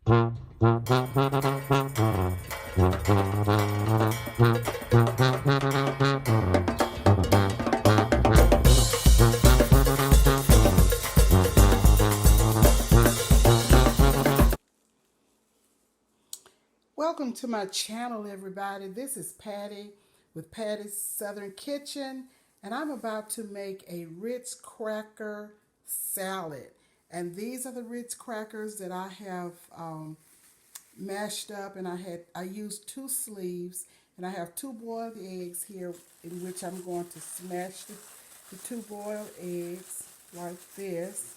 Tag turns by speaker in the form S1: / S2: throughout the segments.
S1: Welcome to my channel, everybody. This is Patty with Patty's Southern Kitchen, and I'm about to make a Ritz cracker salad. And these are the Ritz crackers that I have mashed up, and I used 2 sleeves, and I have 2 boiled eggs here, in which I'm going to smash the 2 boiled eggs like this.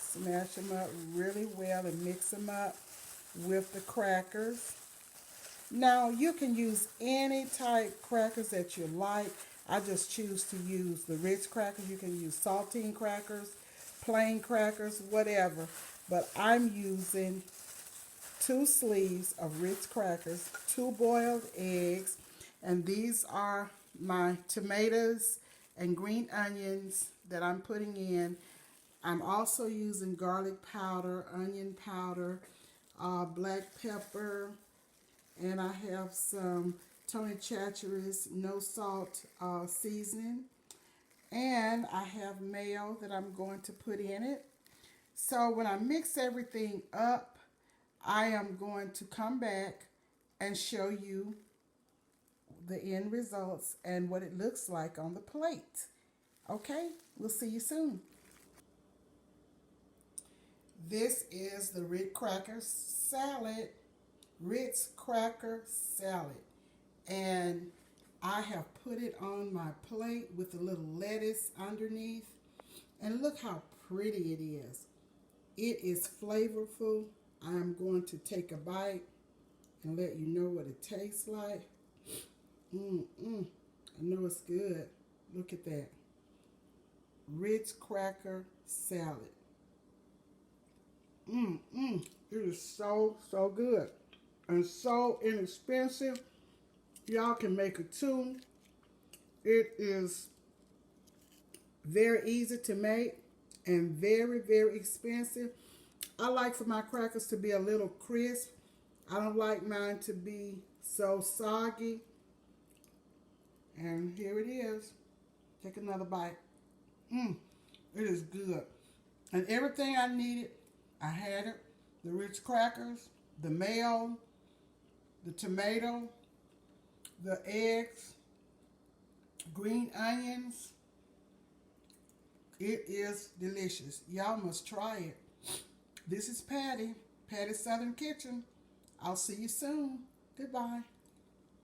S1: Smash them up really well and mix them up with the crackers. Now you can use any type crackers that you like. I just choose to use the Ritz crackers. You can use saltine crackers, plain crackers, whatever. But I'm using 2 sleeves of Ritz crackers, 2 boiled eggs, and these are my tomatoes and green onions that I'm putting in. I'm also using garlic powder, onion powder, black pepper, and I have some Tony Chachere's no salt seasoning, and I have mayo that I'm going to put in it. So when I mix everything up, I am going to come back and show you the end results and what it looks like on the plate. Okay, we'll see you soon. This is the Ritz cracker salad. Ritz cracker salad. And I have put it on my plate with a little lettuce underneath. And look how pretty it is. It is flavorful. I'm going to take a bite and let you know what it tastes like. I know it's good. Look at that. Ritz cracker salad. It is so, so good. And so inexpensive. Y'all can make it too. It is very easy to make and very, very expensive. I like for my crackers to be a little crisp. I don't like mine to be so soggy. And here it is. Take another bite. It is good. And everything I needed, I had it. The Ritz crackers, the mayo, the tomato, the eggs, green onions. It is delicious. Y'all must try it. This is Patty, Patty's Southern Kitchen. I'll see you soon. Goodbye.